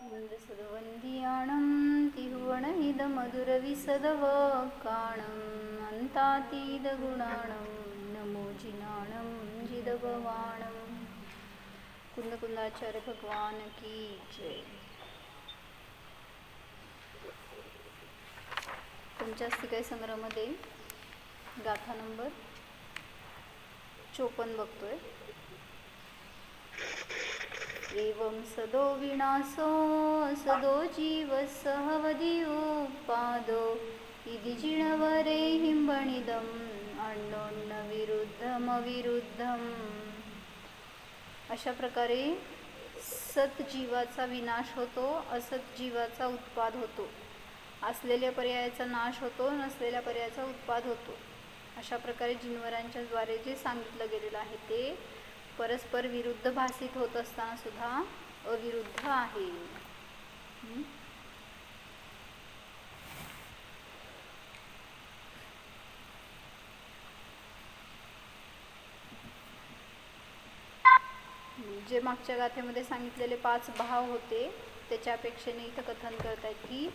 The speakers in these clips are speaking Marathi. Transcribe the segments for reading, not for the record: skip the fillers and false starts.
वन्दसद्वन्द्याणं तिहुवणमिदमधुरविसदवकाणम् अन्तातीदगुणाणं नमो जिनाणं जिदभवाणं। कुंदकुंदाचार्य भगवान की जय। पंचास्तिकाय संग्रहामध्ये गाथा नंबर 54 बघतोय। एवं सदो विनाशो सदो जीव सहवदियोपादो इति जिणवरे हिंबणिदम अण्णोन्न विरुद्धमविरुद्धम। अशा प्रकारे सत जीवाचा विनाश होतो, असत जीवाचा उत्पाद होतो, असलेल्या पर्यायाचा नाश होतो, नसलेल्या पर्यायाचा उत्पाद होतो। अशा प्रकारे जिनवरांच्या द्वारे जे सांगितलं गेलेलं आहे ते परस्पर विरुद्ध भासित होत असताना सुद्धा अविरुद्ध आहे। जे मागच्या गाथेमध्ये सांगितलेले 5 भाव होते त्याच्या अपेक्षेने इथं कथन करतायत की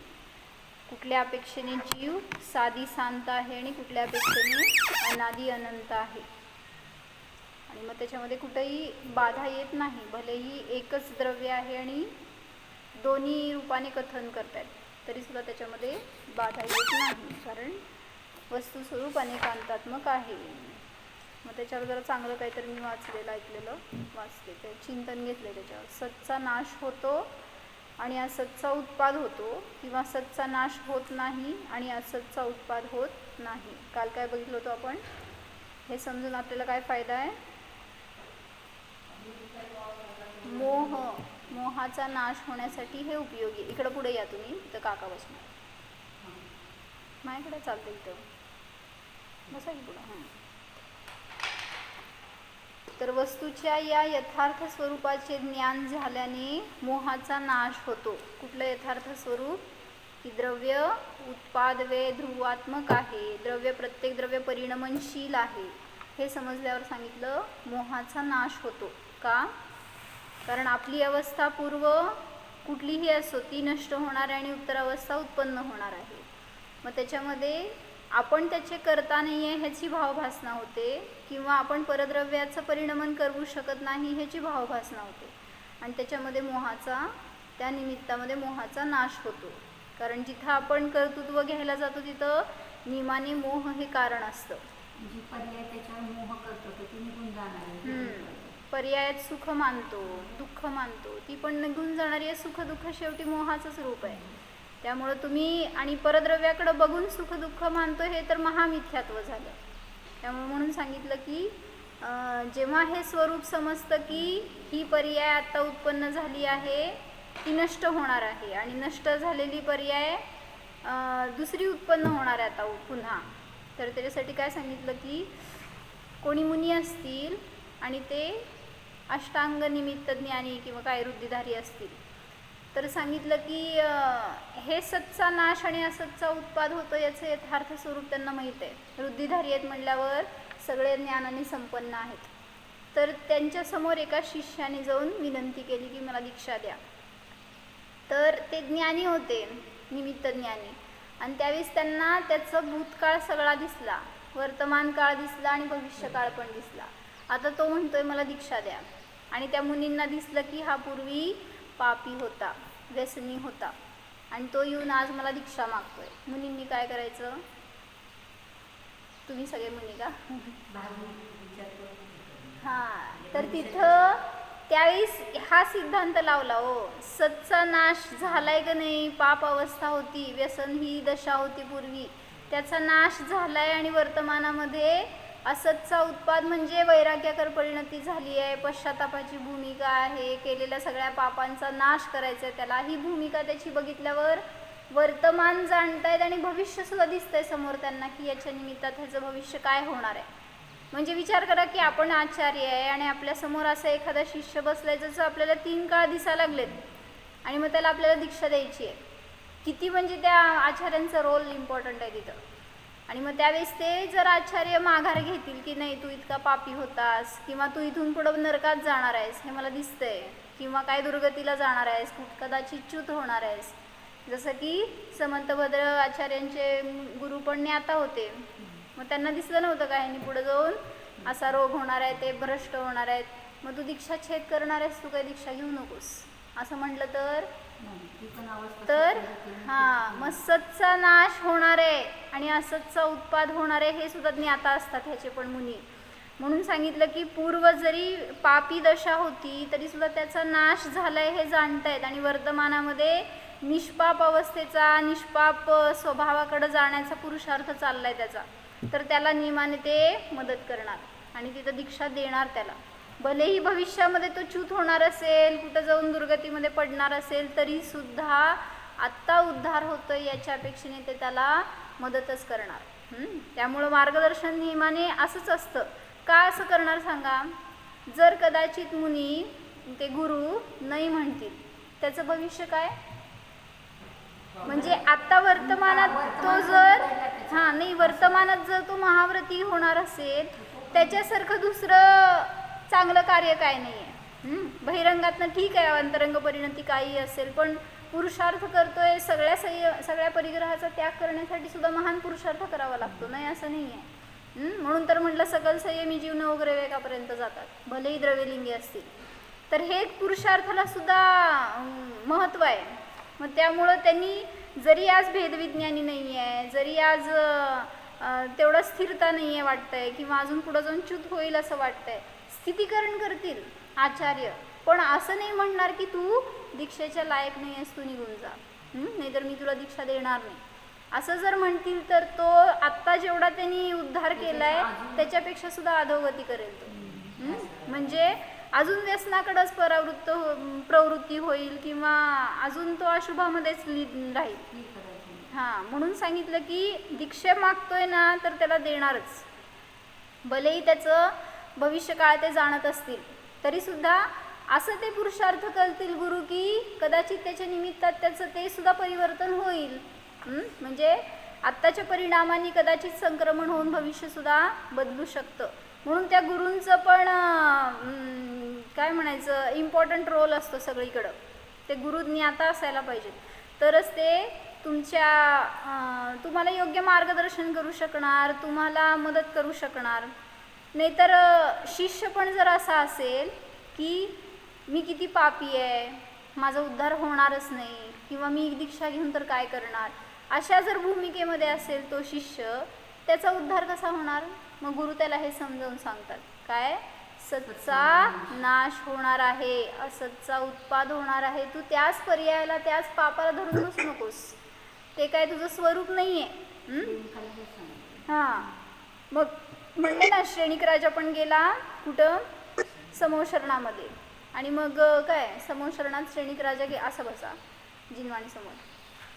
कुठल्या अपेक्षेने जीव साधी शांत आहे आणि कुठल्या अपेक्षेने अनादी अनंत आहे। आणि मग त्याच्यामध्ये कुठेही बाधा येत नाही, भलेही एकच द्रव्य आहे आणि दोन्ही रूपाने कथन करतायत तरी सुद्धा त्याच्यामध्ये बाधा येत नाही, कारण वस्तुस्वरूप अनेकांतात्मक आहे। मग त्याच्यावर जरा चांगलं काहीतरी मी वाचते ते चिंतन घेतले त्याच्यावर। सतचा नाश होतो आणि असतचा उत्पाद होतो, किंवा सतचा नाश होत नाही आणि असतचा उत्पाद होत नाही। काल काय बघितलं होतं आपण, हे समजून आपल्याला काय फायदा आहे? मोहाचा नाश होण्यासाठी हे उपयोगी। इकडं पुढे या तुम्ही, इथं काका बसणार, माझ्याकडे चालतं, इथं बसा की पुढं। तर वस्तूच्या या यथार्थ स्वरूपाचे ज्ञान झाल्याने मोहाचा नाश होतो। कुठलं यथार्थ स्वरूप? की द्रव्य उत्पाद वे ध्रुवात्मक आहे, द्रव्य प्रत्येक द्रव्य परिणमनशील आहे, हे समजल्यावर सांगितलं मोहाचा नाश होतो। का? कारण आपली अवस्था पूर्व कुठलीही असो ती नष्ट होणार आहे आणि उत्तर अवस्था उत्पन्न होणार आहे। मग त्याच्यामध्ये आपण त्याचे करता नाही आहे ह्याची भावभासना होते, किंवा आपण परद्रव्याचं परिणमन करू शकत नाही ह्याची भावभासना होते, आणि त्याच्यामध्ये त्या निमित्तामध्ये मोहाचा नाश होतो। कारण जिथं आपण कर्तृत्व घ्यायला जातो तिथं नियमाने मोह हे कारण असतं। पर्यायात सुख मानतो, दुःख मानतो, ती पण निघून जाणारी आहे। सुख दुःख शेवटी मोहाचंच रूप आहे। त्यामुळे तुम्ही आणि परद्रव्याकडे बघून सुख दुःख मानतो हे तर महामिथ्यात्व झालं। त्यामुळे म्हणून सांगितलं की जेव्हा हे स्वरूप समजतं की ही पर्याय आता उत्पन्न झाली आहे ती नष्ट होणार आहे, आणि नष्ट झालेली पर्याय दुसरी उत्पन्न होणार आहे आता पुन्हा, तर त्याच्यासाठी काय सांगितलं की कोणी मुनी असतील आणि ते अष्टांग निमित्त ज्ञानी किंवा काय रुद्धिधारी असतील तर सांगितलं की हे सतचा नाश आणि असतचा उत्पाद होतो याचं यथार्थ स्वरूप त्यांना माहीत आहे। रुद्धिधारी आहेत म्हणल्यावर सगळे ज्ञानाने संपन्न आहेत। तर त्यांच्यासमोर एका शिष्याने जाऊन विनंती केली की मला दीक्षा द्या। तर ते ज्ञानी होते, निमित्त ज्ञानी, आणि त्यावेळेस त्यांना त्याचं भूतकाळ सगळा दिसला, वर्तमान काळ दिसला आणि भविष्यकाळ पण दिसला। आता तो म्हणतोय मला दीक्षा द्या, आणि त्या मुनींना दिसलं की हा पूर्वी पापी होता, व्यसनी होता, आणि तो येऊन आज मला दीक्षा मागतोय। मुनींनी काय करायचं? तुम्ही सगळे मुनी का? तर तिथं त्यावेळेस हा सिद्धांत लावला, हो सतचा नाश झालाय का नाही? पाप अवस्था होती, व्यसन ही दशा होती पूर्वी, त्याचा नाश झालाय आणि वर्तमानामध्ये असतचा उत्पाद म्हणजे वैराग्याकर परिणती झाली आहे, पश्चातापाची भूमिका आहे, केलेल्या सगळ्या पापांचा नाश करायचा आहे त्याला, ही भूमिका त्याची बघितल्यावर वर्तमान जाणतायत आणि भविष्य सुद्धा दिसतंय समोर त्यांना की याच्या निमित्तात ह्याचं भविष्य काय होणार आहे। म्हणजे विचार करा की आपण आचार्य आहे आणि आपल्यासमोर असा एखादा शिष्य बसलाय जसं आपल्याला 3 काळ दिसायला लागलेत, आणि मग त्याला आपल्याला दीक्षा द्यायची आहे। किती म्हणजे त्या आचार्यांचा रोल इम्पॉर्टंट आहे तिथं। आणि मग त्यावेळेस ते जर आचार्य माघार घेतील की नाही तू इतका पापी होतास, किंवा तू इथून पुढं नरकात जाणार आहेस हे मला दिसतंय, किंवा काय दुर्गतीला जाणार आहेस, कदाचित च्युत होणार आहेस. जसं की समंतभद्र आचार्यांचे गुरु पण ज्ञाता होते, मग त्यांना दिसलं नव्हतं का ह्यांनी पुढे जाऊन असा रोग होणार आहे, ते भ्रष्ट होणार आहेत, मग तू दीक्षा छेद करणार आहेस, तू काही दीक्षा घेऊ नकोस असं म्हटलं तर हां, मग सतचा नाश होणार आहे आणि असतचा उत्पाद होणार आहे हे सुद्धा ज्ञाता असतात ह्याचे पण मुनी. म्हणून सांगितलं की पूर्व जरी पापी दशा होती तरी सुद्धा त्याचा नाश झालाय हे जाणतायत आणि वर्तमानामध्ये निष्पाप अवस्थेचा, निष्पाप स्वभावाकडे जाण्याचा पुरुषार्थ चाललाय त्याचा, तर त्याला नियमाने ते मदत करणार आणि तिथं दीक्षा देणार त्याला. भलेही भविष्यामध्ये तो च्युत होणार असेल, कुठं जाऊन दुर्गतीमध्ये पडणार असेल, तरी सुद्धा आत्ता उद्धार होतोय याच्या अपेक्षेने ते त्याला मदतच करणार. त्यामुळं मार्गदर्शन नियमाने असंच असतं. का असं करणार सांगा? जर कदाचित मुनी ते गुरु नाही म्हणतील, त्याचं भविष्य काय? म्हणजे आत्ता वर्तमानात तो जर नाही वर्तमानात जर तो महाव्रती होणार असेल, त्याच्यासारखं दुसरं चांगलं कार्य काय नाही आहे. बहिरंगातनं ठीक आहे, अंतरंग परिणती काही असेल, पण पुरुषार्थ करतोय, सगळ्या परिग्रहाचा त्याग करण्यासाठी सुद्धा महान पुरुषार्थ करावा लागतो, नाही असं नाही आहे. म्हणून तर म्हटलं सकल संयमी जीवन वगैरे वेगापर्यंत जातात, भलेही द्रव्यलिंगी असतील. तर हे पुरुषार्थाला सुद्धा महत्त्व आहे. मग त्यामुळं त्यांनी जरी आज भेदविज्ञानी नाही आहे, जरी आज तेवढं स्थिरता नाही आहे वाटतंय, किंवा अजून पुढं जाऊन च्युत होईल असं वाटतंय, स्थितीकरण करतील आचार्य, पण असं नाही म्हणणार की तू दीक्षेच्या लायक नाही आहेस, तू निघून जा, नाहीतर मी तुला दीक्षा देणार नाही असं जर म्हणतील, तर तो आत्ता जेवढा त्यांनी उद्धार केलाय त्याच्यापेक्षा सुद्धा अधोगती करेल तो. म्हणजे अजून व्यसनाकडेच प्रवृत्ती होईल किंवा अजून तो अशुभामध्येच राहील. हां, म्हणून सांगितलं की दीक्षा मागतोय ना तर त्याला देणारच, भलेही त्याचं भविष्यकाळ ते जाणत असतील तरी सुद्धा असं ते पुरुषार्थ करतील गुरु की कदाचित त्याच्या निमित्तात त्याचं ते सुद्धा परिवर्तन होईल. म्हणजे आत्ताच्या परिणामांनी कदाचित संक्रमण होऊन भविष्यसुद्धा बदलू शकतं. म्हणून त्या गुरूंचं पण काय म्हणायचं इम्पॉर्टंट रोल असतो सगळीकडं. ते गुरु ज्ञाता असायला पाहिजेत, तरच ते तुम्हाला योग्य मार्गदर्शन करू शकणार, तुम्हाला मदत करू शकणार. नाहीतर शिष्य पण जर असा असेल की मी किती पापी आहे, माझा उद्धार होणारच नाही, किंवा मी दीक्षा घेऊन तर काय करणार, अशा जर भूमिकेमध्ये असेल तो शिष्य, त्याचा उद्धार कसा होणार? मग गुरु त्याला हे समजावून सांगतात, काय सतचा नाश होणार आहे, असतचा उत्पाद होणार आहे, तू त्याच पर्यायाला, त्याच पापाला धरून बसू नकोस, ते काय तुझं स्वरूप नाही आहे. हां, मग म्हणले ना श्रेणिक राजा पण गेला कुठं समोशरणामध्ये, आणि मग काय समोशरणात श्रेणिक राजा असं बसा जिनवाणी समोर.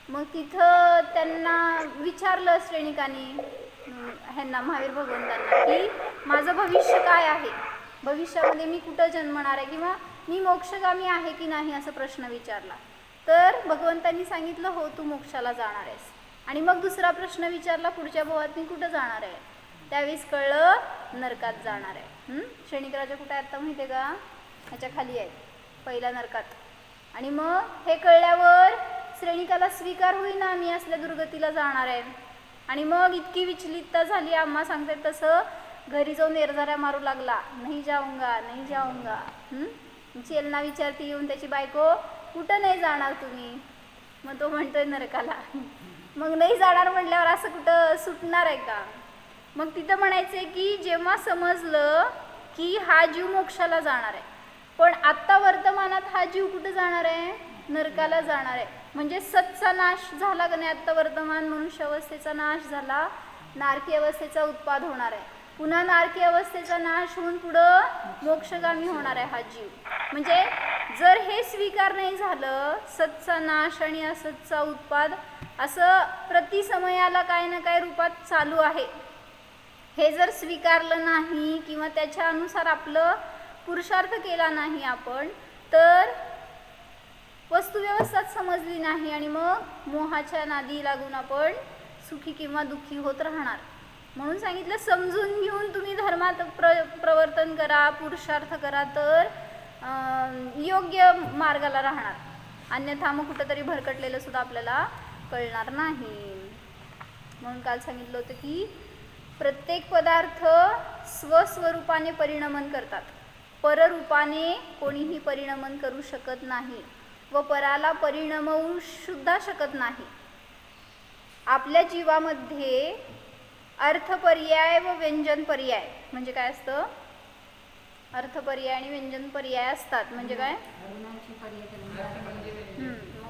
मग तिथं त्यांना विचारलं श्रेणिकाने ह्यांना महावीर भगवंतांना की माझं भविष्य काय आहे, भविष्यामध्ये मी कुठं जन्मणार आहे, किंवा मी मोक्षगामी आहे की नाही, असा प्रश्न विचारला. तर भगवंतांनी सांगितलं हो तू मोक्षाला जाणार आहेस. आणि मग दुसरा प्रश्न विचारला पुढच्या भवात मी कुठं जाणार आहे, त्यावेळेस कळलं नरकात जाणार आहे. श्रेणिक राजा कुठे आहे आता माहिती आहे का? ह्याच्या खाली आहेत, पहिल्या नरकात. आणि मग हे कळल्यावर श्रेणिकाला स्वीकार होईना मी असल्या दुर्गतीला जाणार आहे. आणि मग इतकी विचलितता झाली, आम्हा सांगतात तसं घरी जाऊन निर्धाऱ्या मारू लागला, नाही जाऊंगा नाही जाऊंगा. चेलना विचारती येऊन त्याची बायको, कुठं नाही जाणार तुम्ही? मग तो म्हणतोय नरकाला. मग नाही जाणार म्हटल्यावर असं कुठं सुटणार आहे का? मग तिथं म्हणायचंय की जेव्हा समजलं की हा जीव मोक्षाला जाणार आहे, पण आत्ता वर्तमानात हा जीव कुठं जाणार आहे? नरकाला जाणार आहे. म्हणजे सतचा नाश झाला का नाही आत्ता वर्तमान, मनुष्य अवस्थेचा नाश झाला, नारकी अवस्थेचा उत्पाद होणार आहे, पुन्हा नारकी अवस्थेचा नाश होऊन पुढं मोक्षगामी होणार आहे हा जीव. म्हणजे जर हे स्वीकार नाही झालं, सतचा नाश आणि असतचा उत्पाद असं प्रति समयाला काय ना काय रूपात चालू आहे, हे जर स्वीकारलं नाही किंवा त्याच्या अनुसार आपलं पुरुषार्थ केला नाही आपण, तर वस्तुव्यवस्थाच समजली नाही आणि मग मोहाच्या नादी लागून आपण सुखी किंवा दुःखी होत राहणार. म्हणून सांगितलं समजून घेऊन तुम्ही धर्मात प्रवर्तन करा, पुरुषार्थ करा, तर योग्य मार्गाला राहणार, अन्यथा मग कुठंतरी भरकटलेलं सुद्धा आपल्याला कळणार नाही. म्हणून काल सांगितलं होतं की प्रत्येक पदार्थ स्वस्वरूपाने परिणमन करतात, पररूपाने कोणीही परिणमन करू शकत नाही व पराला परिणमवू सुद्धा शकत नाही. आपल्या जीवामध्ये अर्थपर्याय व व्यंजन पर्याय म्हणजे काय असतं? अर्थपर्याय आणि व्यंजन पर्याय असतात. म्हणजे काय?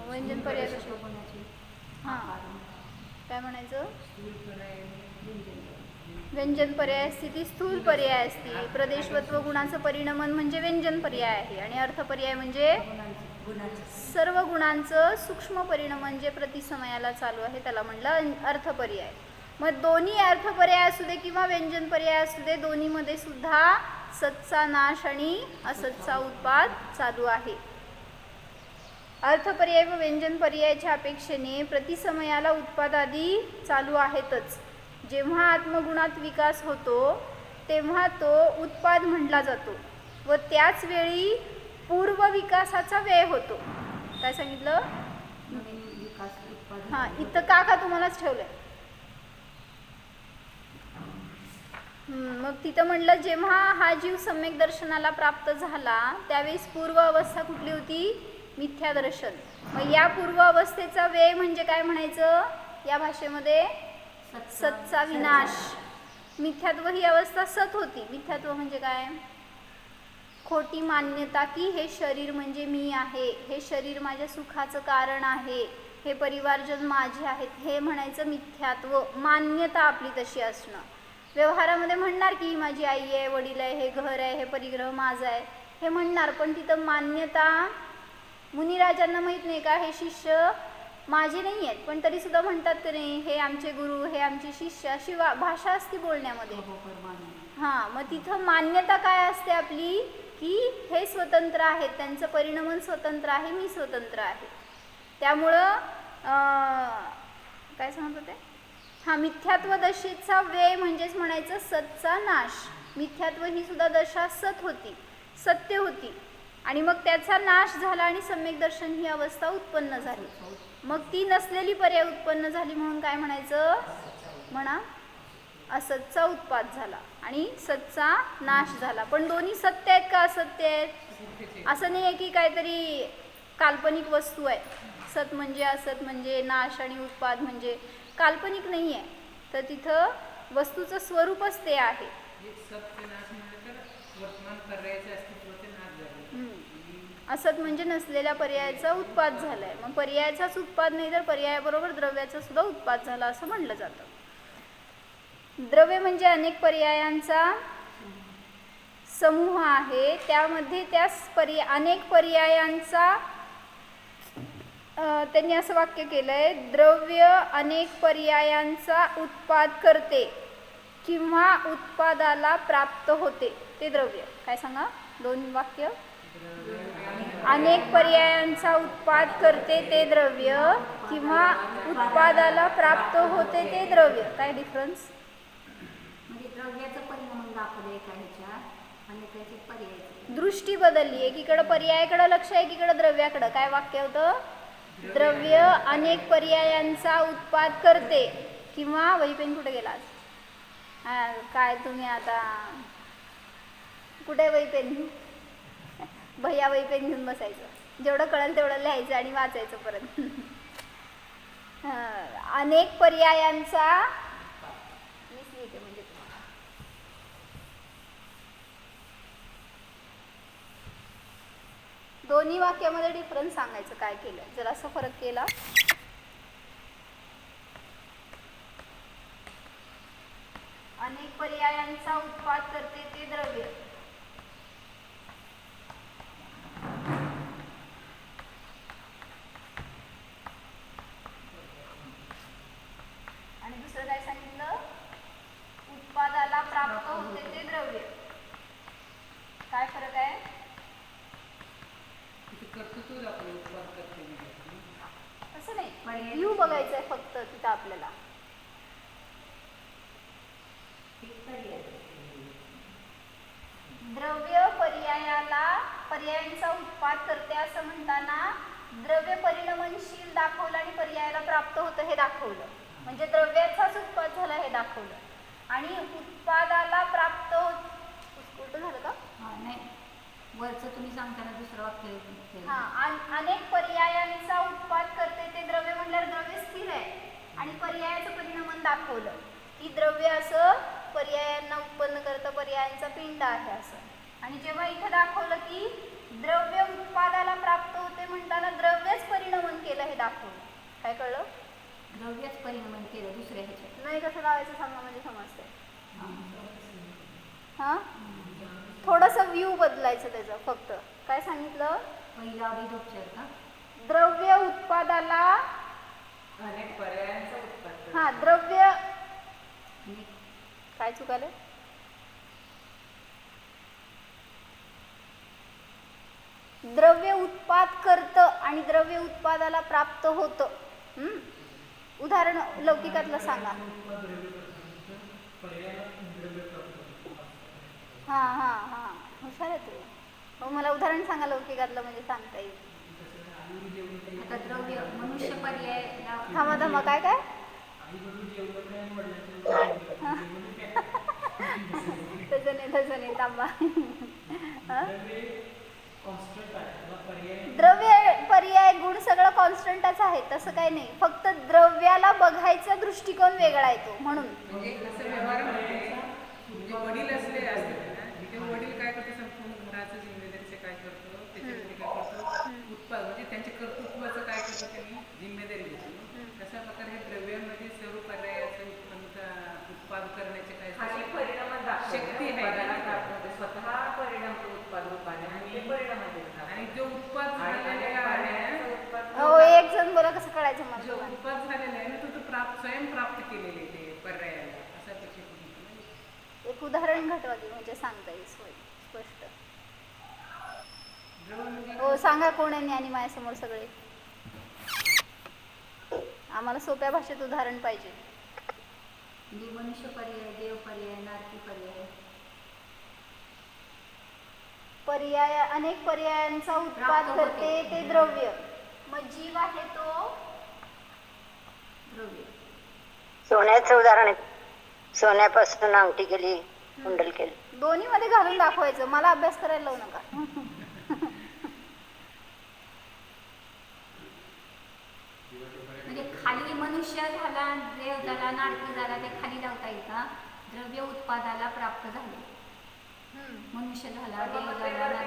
व्यंजन पर्याय कसे? हां, काय म्हणायचं? व्यंजन पर्याय स्थिती स्थूल पर्याय असते. प्रदेशवत्व गुणाचं परिणमन म्हणजे व्यंजन पर्याय आहे आणि अर्थपर्याय म्हणजे सर्व गुणांचं सूक्ष्म परिणमन जे प्रतिसमयाला चालू आहे त्याला म्हणलं अर्थपर्याय. मग दोन्ही अर्थपर्याय असू दे किंवा व्यंजन पर्याय असू दे, दोन्हीमध्ये सुद्धा सतचा नाश आणि असतचा उत्पाद चालू आहे. अर्थपर्याय व व्यंजन पर्यायाच्या अपेक्षेने प्रतिसमयाला उत्पादादी चालू आहेतच. जेव्हा आत्मगुणात विकास होतो तेव्हा तो उत्पाद म्हटला जातो व त्याच वेळी पूर्व विकासाचा व्यय होतो. काय सांगितलं? हां, इथं का तुम्हालाच ठेवलंय. मग तिथं म्हणलं जेव्हा हा जीव सम्यक दर्शनाला प्राप्त झाला त्यावेळेस पूर्व अवस्था कुठली होती? मिथ्या दर्शन. मग या पूर्व अवस्थेचा व्यय म्हणजे काय म्हणायचं या भाषेमध्ये? सतचा विनाश. मिथ्यात्व ही अवस्था सत होती. मिथ्यात्व म्हणजे काय? खोटी मान्यता की हे शरीर म्हणजे मी आहे, हे शरीर माझ्या सुखाचं कारण आहे, हे परिवारजन माझे आहेत, हे म्हणायचं मिथ्यात्व. मान्यता आपली तशी असणं. व्यवहारामध्ये म्हणणार की माझी आई आहे, वडील आहे, हे घर आहे, हे परिग्रह माझं आहे हे म्हणणार, पण तिथं मान्यता मुनिराजांना माहीत नाही का हे शिष्य माझे नाही आहेत, पण तरी सुद्धा म्हणतात की नाही हे आमचे गुरु, हे आमचे शिष्य, अशी भाषा असते बोलण्यामध्ये. हां, मग तिथं मान्यता काय असते आपली की हे स्वतंत्र आहेत, त्यांचं परिणमन स्वतंत्र आहे, मी स्वतंत्र आहे. त्यामुळं काय सांगत होते? हां, मिथ्यात्व दशेचा व्यय म्हणजेच म्हणायचं सतचा नाश. मिथ्यात्व ही सुद्धा दशा सत होती, सत्य होती आणि मग त्याचा नाश झाला आणि सम्यक दर्शन ही अवस्था उत्पन्न झाली. मग ती नसलेली पर्याय उत्पन्न झाली म्हणून काय म्हणायचं? म्हणा असतचा उत्पाद झाला आणि सतचा नाश झाला. पण दोन्ही सत्य आहेत का असत्य आहेत? असं नाही आहे की काहीतरी काल्पनिक वस्तू आहे. सत म्हणजे असत म्हणजे नाश आणि उत्पाद म्हणजे काल्पनिक नाही आहे. तर तिथं वस्तूचं स्वरूपच ते आहे. असत म्हणजे नसलेल्या पर्यायाचा उत्पाद झालाय. मग पर्यायाचाच उत्पाद नाही तर पर्यायाबरोबर द्रव्याचा सुद्धा उत्पाद झाला असं म्हणलं जातं. द्रव्य म्हणजे अनेक पर्यायांचा समूह आहे. त्यामध्ये त्या अनेक पर्यायांचा त्यांनी असं वाक्य केलंय, द्रव्य अनेक पर्यायांचा उत्पाद करते किंवा उत्पादाला प्राप्त होते ते द्रव्य. काय सांगा दोन वाक्य? अनेक पर्यायांचा उत्पाद करते ते द्रव्य किंवा उत्पादाला प्राप्त होते ते द्रव्य. काय डिफरन्स? दृष्टी बदलली. एकीकडे पर्यायाकडे लक्ष आहे, एकीकडे द्रव्याकडे. काय वाक्य होतं? द्रव्य अनेक पर्यायांचा उत्पाद करते किंवा वहीपेन कुठे गेला? काय तुम्ही आता कुठे वहीपेन? भैया वहीपेन घेऊन बसायचं, जेवढं कळेल तेवढं लिहायचं आणि वाचायचं परत. अनेक पर्यायांचा म्हणजे दोन्ही वाक्यामध्ये डिफरन्स सांगायचं काय केलं, जर असं फरक केला. अनेक पर्यायांचा उत्पाद करते ते द्रव्य आणि दुसरं काय सांगितलं? उत्पादाला प्राप्त होते ते द्रव्य. काय फरक आहे? असं नाही, व्ह्यू बघायचं आहे फक्त तिथं आपल्याला. द्रव्य पर्यायाला पर्यायांचा उत्पाद करते असं म्हणताना द्रव्य परिणमनशील दाखवलं आणि पर्यायाला प्राप्त होतं हे दाखवलं, म्हणजे द्रव्याचाच उत्पाद झाला हे दाखवलं आणि उत्पादाला प्राप्त उलट झालं का? नाही, वरचं तुम्ही सांगताना दुसरं वाक्य. अनेक पर्यायांचा उत्पाद करते ते द्रव्य म्हणल्यावर द्रव्य स्थिर आहे आणि पर्यायाचं परिणमन दाखवलं की द्रव्य असं पर्यायांना उत्पन्न करतं, पर्यायांचा पिंड आहे असं. आणि जेव्हा इथं दाखवलं की द्रव्य उत्पादाला प्राप्त होते म्हणताना द्रव्यच परिणमन केलं हे दाखवलं. काय कळलं? द्रव्यच परिणमन केलं दुसऱ्या ह्याच्यात. नाही कसं लावायचं सांगा म्हणजे समजते. हां थोडंसं व्ह्यू बदलायचं त्याचं फक्त. काय सांगितलं? पहिला अभिधोपचार का? द्रव्य उत्पादाला अनेक पर्यायांचा उत्पाद. हां द्रव्य काय चुकाले? द्रव्य उत्पाद करतं आणि द्रव्य उत्पादाला प्राप्त होतं. उदाहरण लौकिकातलं सांगा. हां हुशार आहे तुम्ही. हो मला उदाहरण सांगा लौकिकातलं म्हणजे सांगता येईल. आता द्रव्य मनुष्य पर्याय थांबा काय काय तसं नाही थांबा. द्रव्य पर्याय गुण सगळं कॉन्स्टंटच आहे तसं काही नाही, फक्त द्रव्याला बघायचा दृष्टिकोन वेगळा येतो म्हणून. म्हणजे असं व्यवहारामध्ये म्हणजे वडील असले असतात ना, तिथे वडील काय करतो संपूर्ण घराचं जिम्मेदारीचं काय करतो, त्याच्यामध्ये काय करतो उत्पाद म्हणजे त्यांच्या कर्तृत्वाचं काय करतो त्यांनी जिम्मेदारी घेतो. तशा प्रकारे हे द्रव्यामध्ये सर्व पर्यायाचं उत्पाद करण्याचे काय शक्ती आहे, स्वतः परिणाम उत्पाद रूपाने आणि जो उत्पाद झालेला आहे हो एक जण बोला कसं कळायचं मला. जो उत्पाद झालेला आहे ना तो स्वयं प्राप्त केलेले ते पर्यायाला असा पेक्षा. एक उदाहरण घटवा की म्हणजे सांगता येईल स्पष्ट. हो सांगा कोण आहे आणि माझ्यासमोर सगळे. आम्हाला सोप्या भाषेत उदाहरण पाहिजे. मनुष्य पर्याय, देव पर्याय, नारकी पर्याय. पर्याय अनेक पर्यायांचा उत्पाद करते ते द्रव्य. मग जीव आहे तो द्रव्य. सोन्याचं उदाहरण आहे. सोन्यापासून अंगठी केली, कुंडल केली. दोन्ही मध्ये घालून दाखवायचं, मला अभ्यास करायला लावू नका. म्हणजे खाली मनुष्य झाला, देव झाला, नारकी झाला, ते खाली लावता येईल का? द्रव्य उत्पादाला प्राप्त झाले. मनुष्य झाला, देव झाला,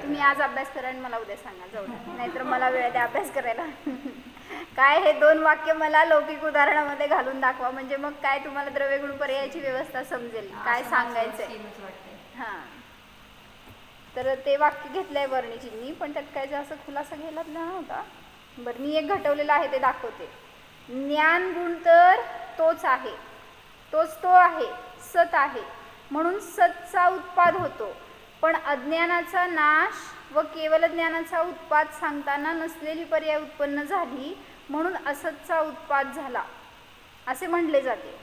तुम्ही आज अभ्यास करा आणि मला उद्या सांगा जाऊ, नाहीतर मला वेळ द्या अभ्यास करायला. काय हे 2 वाक्य मला लौकिक उदाहरणामध्ये घालून दाखवा, म्हणजे मग काय तुम्हाला द्रव्यगुण पर्यायाची व्यवस्था समजेल काय सांगायचंय. हां तर ते वाक्य घेतलंय वर्णचिन्ही, पण त्यात काय असं खुलासा घ्यायला नव्हता. बरं मी एक घटवलेलं आहे ते दाखवते. ज्ञान गुण तर तोच आहे, तोच तो आहे, सत आहे म्हणून सतचा उत्पाद होतो. पण अज्ञानाचा नाश व केवल ज्ञानाचा उत्पाद सांगताना नसलेली पर्याय उत्पन्न झाली म्हणून असतचा उत्पाद झाला असे म्हणले जाते.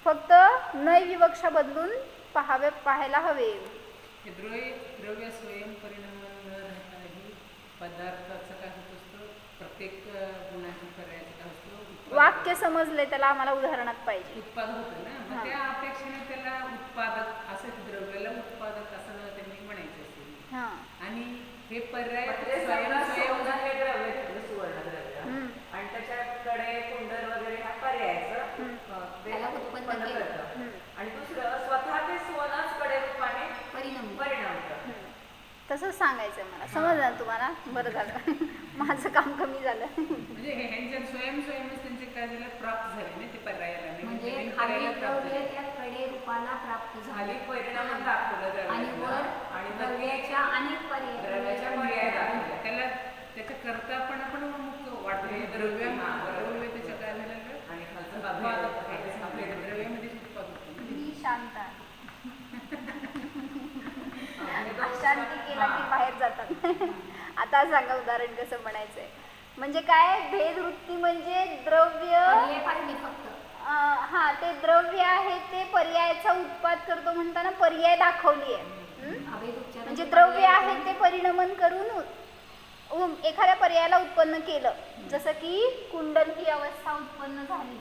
फक्त नय विवक्षा बदलून पाहायला हवे. द्रव्य स्वयं परिणाम न राहतानाही पदार्थाचा काय होत असतो, प्रत्येक गुणाची पर्यायाचा काय असतो वाक्य समजले त्याला आम्हाला उदाहरणात पाहिजे. उत्पाद होतं ना, मग त्या अपेक्षेने त्याला उत्पादक असं द्रव्याला उत्पादक असं त्यांनी म्हणायचं असेल. आणि हे पर्याय आणि त्याच्याकडे कुंडल वगैरे हा पर्यायचं उत्पन्न करतं. आणि दुसरं स्वतः ते सोनाच कडे रूपाने परिणाम करतं. तसंच सांगायचं मला, समजलं तुम्हाला? बरं झालं, माझं काम कमी झालं. म्हणजे ह्यांच्या स्वयंच त्यांचे काय झालं प्राप्त झाले नाही ते पर्यायाला, म्हणजे खाली द्रव्य त्या कडे रूपाला प्राप्त झाले, परिणाम दाखवलं आणि वर आणि द्रव्याच्या अनेक द्रव्याच्या पर्याय दाखवले. त्याला त्याच्या करता पण आपण मुक्त वाटते द्रव्य त्याच्या काय झालं आणि आपल्या द्रव्यामध्ये उत्पाद होतो. मी शांत आहे. अशांती केला की बाहेर जातात. आता सांगा उदाहरण कसं म्हणायचंय. म्हणजे काय भेदवृत्ती म्हणजे द्रव्य पाहिजे फक्त हा ते द्रव्य आहे ते पर्यायाचा उत्पाद करतो म्हणताना पर्याय दाखवली आहे. अभेद उपचार म्हणजे द्रव्य आहे ते परिणमन करून एखाद्या पर्यायाला उत्पन्न केलं, जसं की कुंडल ही अवस्था उत्पन्न झाली.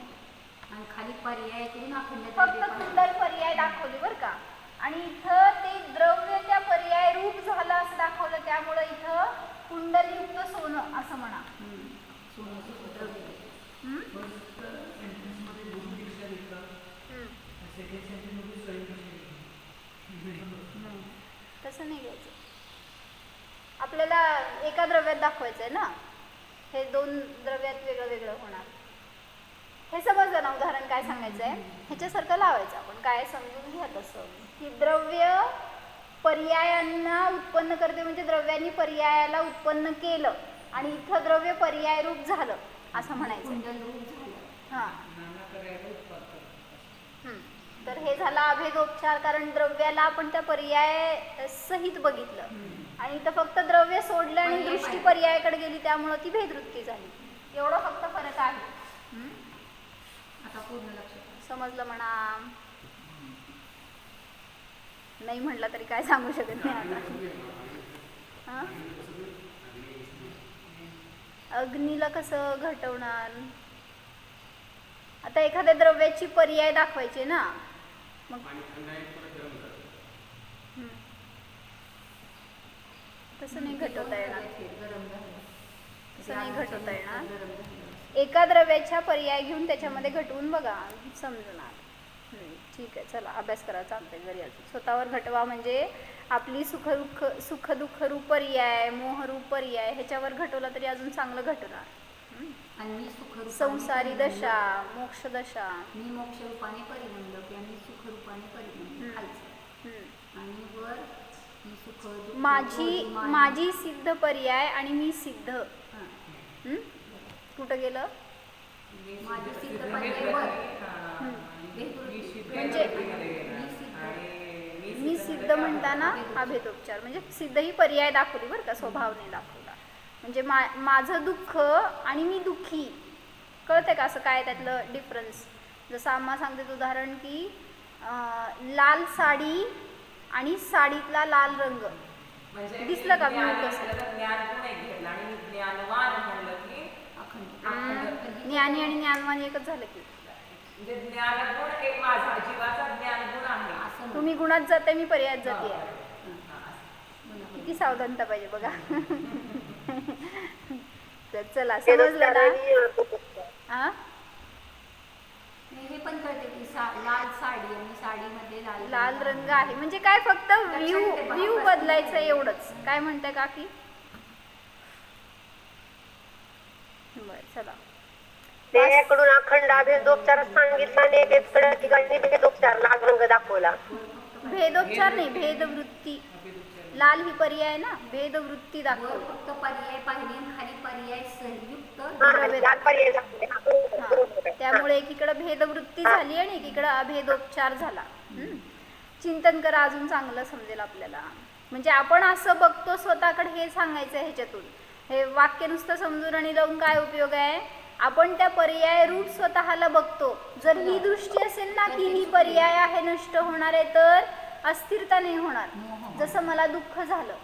आणि खाली पर्याय करून अखंड फक्त द्रव्य कुंडल पर्याय दाखवली बरं का. आणि इथं ते द्रव्य त्या पर्याय रूप झालं असं दाखवलं, त्यामुळं इथं कुंडलयुक्त सोनं असं म्हणा. सोन्याचं द्रव्य. हम्म? तसं नाही घ्यायचं. आपल्याला एका द्रव्यात दाखवायचं आहे ना, हे दोन द्रव्यात वेगळं वेगळं होणार. हे समजलं ना उदाहरण काय सांगायचं आहे, ह्याच्यासारखं लावायचं आपण. काय समजून घ्या तसं की द्रव्य पर्यायांना उत्पन्न करते, म्हणजे द्रव्यांनी पर्यायाला उत्पन्न केलं आणि इथं द्रव्य पर्याय रूप झालं असं म्हणायचं. कुंडल रूप झालं. हां. नाना पर्यायाला उत्पाद करतो. तर हे झाला अभेदोपचार, कारण द्रव्याला आपण त्या पर्याय सहित बघितलं आणि इथं फक्त द्रव्य सोडलं आणि पर्याय दृष्टी पाहिजे. पर्यायाकडे गेली, त्यामुळं ती भेदवृत्ती झाली. एवढं फक्त फरक आहे. आता पूर्ण लक्षात. समजलं म्हणा. नाही म्हटलं तरी काय सांगू शकत नाही आता. हां? अग्नीला कसं घटवणार? आता एखाद्या द्रव्याची पर्याय दाखवायचे ना, मग तसं नाही घटवता येणार. गरम झालं. तसं नाही घटवता येणार. गरम झालं. एका द्रव्याच्या पर्याय घेऊन त्याच्यामध्ये घटवून बघा, समजणार. ठीक आहे, चला अभ्यास करा, चालतंय घरी अजून. स्वतःवर घटवा म्हणजे आपली सुख दुःख रूप पर्याय, मोहरूप पर्याय ह्याच्यावर घटवला तरी अजून चांगलं घटणार. आणि मी सुखरूपाने संसारी परिणमलो. दशा, मोक्ष दशा. मी मोक्ष रूपाने परिणमलो किंवा मी सुख रूपाने परिणमलो खालचं. आणि वर मी सुख दुःख माझी सिद्ध पर्याय आणि मी सिद्ध. हां. कुठं गेलं? माझी सिद्ध पर्याय वर. म्हणजे मी सिद्ध म्हणताना अभेदोपचार म्हणजे सिद्ध ही पर्याय दाखवली बरं का, स्वभाव नाही दाखवला. म्हणजे माझं दुःख आणि मी दुःखी, कळतंय का असं काय त्यातलं डिफरन्स? जसं आम्हा सांगते उदाहरण की लाल साडी आणि साडीतला लाल रंग म्हणजे दिसलं का? ज्ञान व्यू कसं? म्हटलं तर ज्ञान पण एक घेतलं आणि ज्ञानवान म्हणलं की अखंड. ज्ञानी आणि ज्ञानवान एकच झालं की. म्हणजे ज्ञानगुण एक माझा जीवाचा ज्ञानगुण आहे. असं तुम्ही गुणात जाते, मी पर्यायात जाते. म्हणा. किती सावधानता पाहिजे बघा. तर चला समजलं ना? हा? हे पण कळते की लाल साडी आणि साडीमध्ये लाल रंग आहे म्हणजे काय, फक्त व्ह्यू बदलायचं एवढंच. काय म्हणताय काकी? बर चला. त्याकडून अखंड अभेदोपचार सांगितला आणि एकेकडे ठिकाणी भेदोपचार लाल रंग दाखवला. भेदोपचार नाही, भेदवृत्ती. लाल ही पर्याय ना, भेदवृत्ती वर दाखवली. फक्त पर्याय पाहिजे आणि खाली पर्याय संयुक्त लाल पर्याय दाखवले. हा, त्यामुळे एकीकडे भेदवृत्ती झाली आणि एकीकडे अभेदोपचार झाला. चिंतन करा, अजून चांगलं समजेल आपल्याला. म्हणजे आपण असं बघतो स्वतःकडे, हे सांगायचं ह्याच्यातून. हे वाक्य नुसतं समजून आणि लावून काय उपयोग आहे? आपण त्या पर्याय रूप स्वतःला बघतो. जर ही दृष्टी असेल ना की ही पर्याय आहे, नष्ट होणार आहे, तर अस्थिरता नाही होणार. जसं मला दुःख झालं,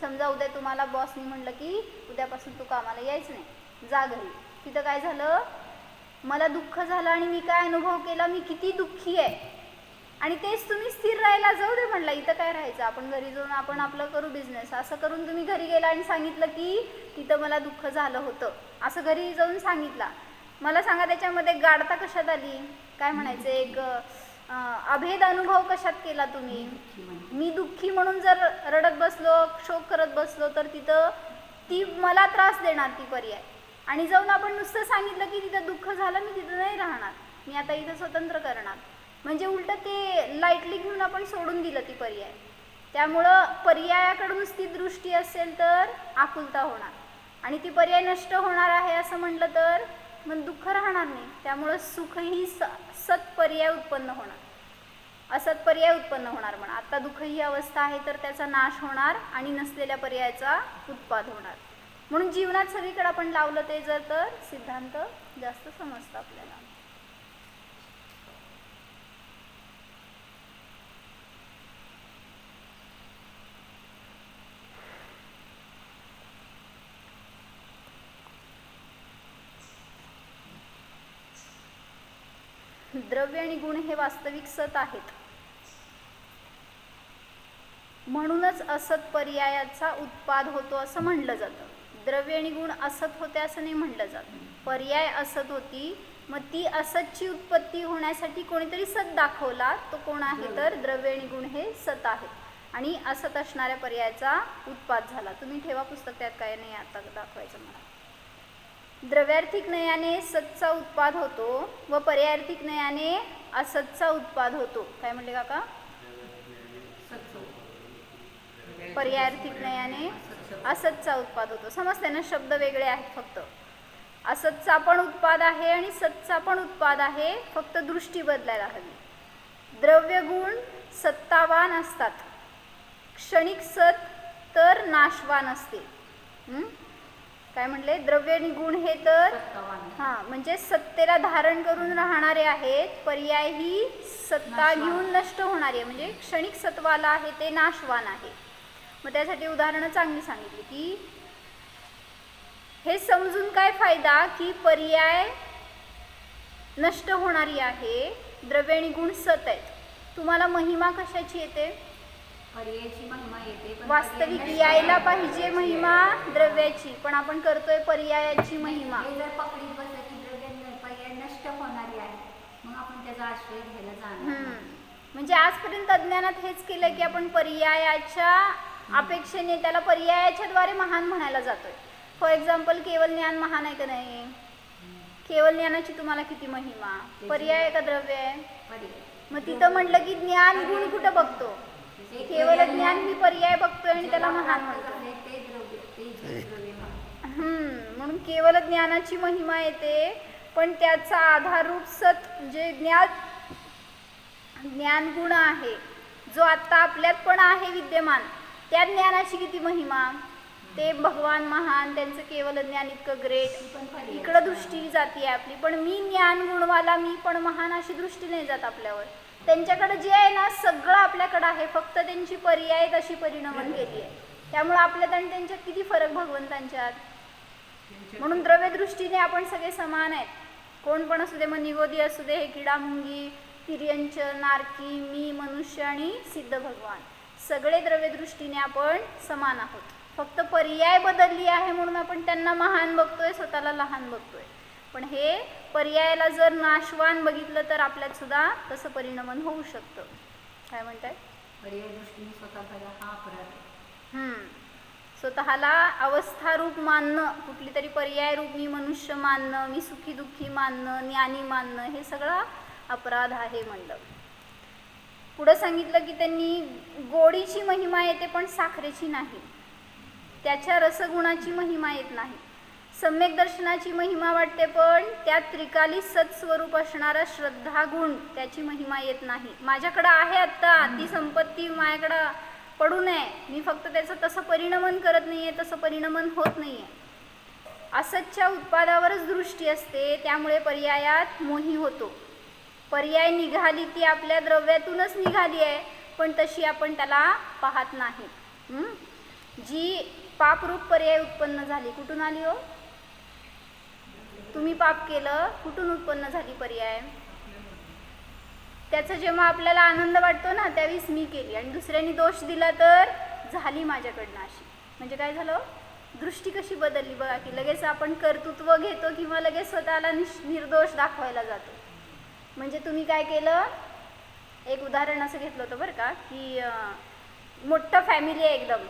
समजा उद्या तुम्हाला बॉसनी म्हणलं की उद्यापासून तू कामाला यायचं नाही, जा घरी. तिथं काय झालं? मला दुःख झालं आणि मी काय अनुभव केला? मी किती दुःखी आहे. आणि तेच तुम्ही स्थिर राहायला जाऊ दे म्हणला, इथं काय राहायचं, आपण घरी जाऊन आपण आपलं करू बिझनेस. असं करून तुम्ही घरी गेला आणि सांगितलं की तिथं मला दुःख झालं होतं, असं घरी जाऊन सांगितला. मला सांगा त्याच्यामध्ये गाढता कशात आली? काय म्हणायचं, एक अभेद अनुभव कशात केला तुम्ही? मी दुःखी म्हणून जर रडत बसलो, शोक करत बसलो, तर तिथं ती मला त्रास देणार ती पर्याय. आणि जाऊन आपण नुसतं सांगितलं की तिथं दुःख झालं, मी तिथं नाही राहणार, मी आता इथं स्वतंत्र करणार, म्हणजे उलट ते लाईटली घेऊन आपण सोडून दिलं ती पर्याय. त्यामुळं पर्यायाकडूनच ती दृष्टी असेल तर आकुलता होणार, आणि ती पर्याय नष्ट होणार आहे असं म्हटलं तर मग दुःख राहणार नाही. त्यामुळं सुख ही सत पर्याय उत्पन्न होणार, असत पर्याय उत्पन्न होणार. म्हणा आता दुःख ही अवस्था आहे तर त्याचा नाश होणार आणि नसलेल्या पर्यायाचा उत्पाद होणार. म्हणून जीवनात सगळीकडे आपण लावलं ते जर तर सिद्धांत जास्त समजतं आपल्याला. द्रव्य आणि गुण हे वास्तविक सत आहेत. म्हणूनच असत पर्यायाचा उत्पाद होतो असं म्हणलं जातं. द्रव्य आणि गुण असत होते असं नाही म्हणलं जात. पर्याय असत होती, मग ती असतची उत्पत्ती होण्यासाठी कोणीतरी सत दाखवला. तो कोण आहे तर द्रव्य आणि गुण हे सत आहेत आणि असत असणाऱ्या पर्यायाचा उत्पाद झाला. तुम्ही ठेवा पुस्तक, त्यात काय नाही आता दाखवायचं मला. द्रव्यार्थिक नयाने सतचा उत्पाद होतो व पर्यायार्थिक नयाने असतचा उत्पाद होतो. काय म्हणले काका? पर्यायार्थिक नयाने असतचा उत्पाद होतो. समजते ना? शब्द वेगळे आहेत फक्त. असतचा पण उत्पाद आहे आणि सतचा पण उत्पाद आहे, फक्त दृष्टी बदलायला हवी. द्रव्य गुण सत्तावान असतात, क्षणिक सत तर नाशवान असते. काय म्हणले? द्रव्य आणि गुण हे तर म्हणजे सत्तेला धारण करून राहणारे आहेत, पर्याय ही सत्ता घेऊन नष्ट होणारी आहे. म्हणजे क्षणिक सत्वाला आहे ते नाशवान आहे. मग त्यासाठी उदाहरणं चांगली सांगितली की हे समजून काय फायदा की पर्याय नष्ट होणारी आहे, द्रव्य आणि गुण सत आहेत. तुम्हाला महिमा कशाची येते? पर्यायाची महिमा येते, पण वास्तविक पर्याय यायला नष्ट पाहिजे महिमा द्रव्याची, पण आपण करतोय पर्यायाची महिमा. हे जर पकडीत बसलं की द्रव्य पर्याय नष्ट होणारी आहे, मग आपण त्याचा आश्रय घ्यायला जाणार नाही. म्हणजे आजपर्यंत अज्ञानात हेच केलं की आपण पर्यायाच्या अपेक्षेने त्याला पर्यायाच्या द्वारे महान म्हणायला जातोय. फॉर एक्झाम्पल, केवळ ज्ञान महान आहे का नाही? केवळ ज्ञानाची तुम्हाला किती महिमा? पर्याय आहे का द्रव्य आहे? पर्याय. मग तिथं म्हटलं की ज्ञान गुण कुठं बघतो? केवळ ज्ञान ही पर्याय बघतोय आणि त्याला महान म्हणतो. ते द्रव्य, ते द्रव्य महान. म्हणून केवळ ज्ञानाची महिमा येते, पण त्याचा आधाररूप सत जे ज्ञान गुण आहे, जो आता आपल्यात पण आहे विद्यमान, त्या ज्ञानाची किती महिमा? ते भगवान महान, त्यांचं केवळ ज्ञान इतकं ग्रेट. इकडं दृष्टी जाती आहे आपली, पण मी ज्ञान गुणवाला, मी पण महान अशी दृष्टी नाही जात आपल्यावर. त्यांच्याकडे जे आहे ना सगळं आपल्याकडं आहे, फक्त त्यांची पर्याय तशी परिणमन केली आहे. त्यामुळं आपल्यात आणि त्यांच्यात किती फरक भगवंतांच्यात. म्हणून द्रव्य दृष्टीने आपण सगळे समान आहेत. कोण पण असू दे, मग निगोदी असू दे, हे किडा मुंगी, तिर्यंच, नारकी, मी, मनुष्य आणि सिद्ध भगवान, सगळे द्रव्य दृष्टीने आपण समान आहोत. फक्त पर्याय बदलली आहे म्हणून आपण त्यांना महान बघतोय, स्वतःला लहान बघतोय. पण हे पर्यायाला जर नाशवान बघितलं तर आपल्यात सुद्धा तसं परिणमन होऊ शकतं. काय म्हणताय? पर्याय दृष्टीने स्वतःला हा अपराध. स्वतःला अवस्थारूप मानणं, कुठली तरी पर्याय रूप मी मनुष्य मानणं, मी सुखी दुःखी मानणं, ज्ञानी मानणं, हे सगळं अपराध आहे म्हणलं. पुढं सांगितलं की त्यांनी गोडीची महिमा येते पण साखरेची नाही, त्याच्या रसगुणाची महिमा येत नाही. सम्यक दर्शनाची महिमा वाटते, पण त्यात त्रिकाली सत्स्वरूप असणारा श्रद्धा गुण, त्याची महिमा येत नाही. माझ्याकडं आहे आत्ता ती संपत्ती, माझ्याकडं पडू नये, मी फक्त त्याचं तसं परिणमन करत नाही आहे, तसं परिणमन होत नाही आहे. असतच्या उत्पादावरच दृष्टी असते, त्यामुळे पर्यायात मोही होतो. पर्याय निघाली ती आपल्या द्रव्यातूनच निघाली आहे, पण तशी आपण त्याला पाहत नाही. जी पापरूप पर्याय उत्पन्न झाली, कुठून आली हो? तुम्ही पाप केलं, कुठून उत्पन्न झाली पर्याय? त्याचा जेव्हा आपल्याला आनंद वाटतो ना, त्यावेळेस मी केली, आणि दुसऱ्यांनी दोष दिला तर झाली माझ्याकडनं अशी. म्हणजे काय झालं? दृष्टी कशी बदलली बघा की. लगेच आपण कर्तृत्व घेतो किंवा लगेच स्वतःला निर्दोष दाखवायला जातो. म्हणजे तुम्ही काय केलं? एक उदाहरण असं घेतलं होतं बरं का, की मोठं फॅमिली आहे एकदम,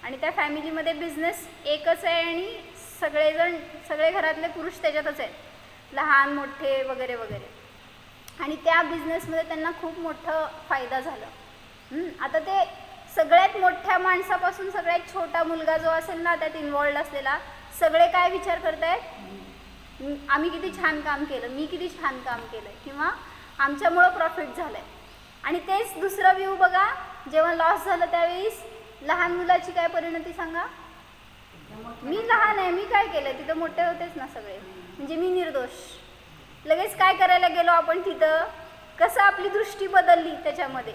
आणि त्या फॅमिलीमध्ये बिझनेस एकच आहे आणि सगळे घरातले पुरुष त्याच्यातच आहेत, लहान मोठे वगैरे वगैरे, आणि त्या बिझनेसमध्ये त्यांना खूप मोठं फायदा झाला. आता ते सगळ्यात मोठ्या माणसापासून सगळ्यात छोटा मुलगा जो असेल ना त्यात इन्वॉल्ड असलेला, सगळे काय विचार करतायत? आम्ही किती छान काम केलं, मी किती छान काम केलं, किंवा आमच्यामुळं प्रॉफिट झालं आहे. आणि तेच दुसरं व्ह्यू बघा, जेव्हा लॉस झालं त्यावेळेस लहान मुलाची काय परिणती सांगा? मी लहान आहे, मी काय केलं? तिथं मोठे होतेच ना सगळे, म्हणजे मी निर्दोष. लगेच काय करायला गेलो आपण तिथं? कसं आपली दृष्टी बदलली त्याच्यामध्ये.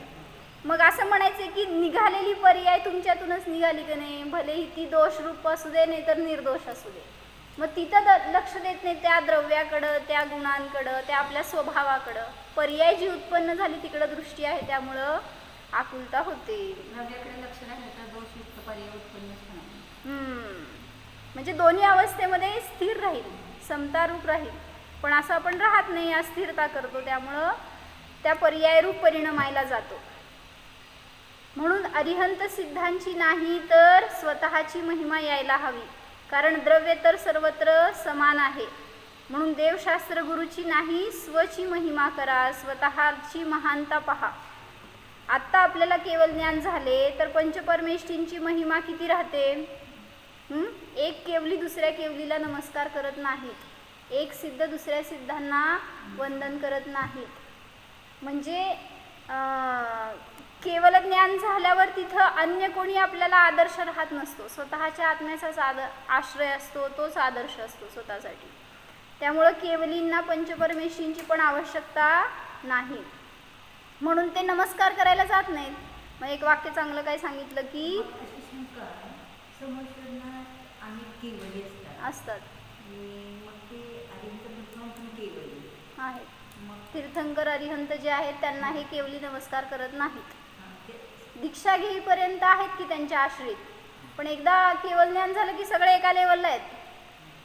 मग असं म्हणायचं की निघालेली पर्याय तुमच्यातूनच निघाली का नाही, भले ही ती दोषरूप असू दे नाही तर निर्दोष असू दे. मग तिथं लक्ष देत नाही त्या द्रव्याकडं, त्या गुणांकडं, त्या आपल्या स्वभावाकडं. पर्याय जी उत्पन्न झाली तिकडं दृष्टी आहे, त्यामुळं आकुलता होते. द्रव्याकडे लक्ष राहिलं तर दोषयुक्त पर्याय उत्पन्नच होणार नाही. म्हणजे दोन्ही अवस्थेमध्ये स्थिर राहील, समतारूप राहील. पण असं आपण राहत नाही, अस्थिरता करतो, त्यामुळं त्या पर्यायरूप परिणामायला जातो. म्हणून अरिहंत सिद्धांची नाही तर स्वतःची महिमा यायला हवी, कारण द्रव्य तर सर्वत्र समान आहे. म्हणून देवशास्त्र गुरुची नाही, स्वची महिमा करा, स्वतःची महानता पहा. आत्ता आपल्याला केवळ ज्ञान झाले तर पंचपरमेष्ठींची महिमा किती राहते? एक केवली दुसऱ्या केवलीला नमस्कार करत नाहीत, एक सिद्ध दुसऱ्या सिद्धांना वंदन करत नाहीत. म्हणजे केवळ ज्ञान झाल्यावर तिथं अन्य कोणी आपल्याला आदर्श राहत नसतो, स्वतःच्या आत्म्याचाच आश्रय असतो, तोच आदर्श असतो स्वतःसाठी. त्यामुळं केवलींना पंचपरमेष्ठींची पण आवश्यकता नाही, म्हणून ते नमस्कार करायला जात नाहीत. मग एक वाक्य चांगलं काय सांगितलं की समजताना आम्ही केवली असतात मग ते अरिहंत बुद्धिमान पण केवली आहेत. तीर्थंकर अरिहंत जे आहेत त्यांना हे केवली नमस्कार करत नाहीत. दीक्षा घेईपर्यंत आहेत की त्यांच्या आश्रित, पण एकदा केवल ज्ञान झालं की सगळे एका लेवलला आहेत.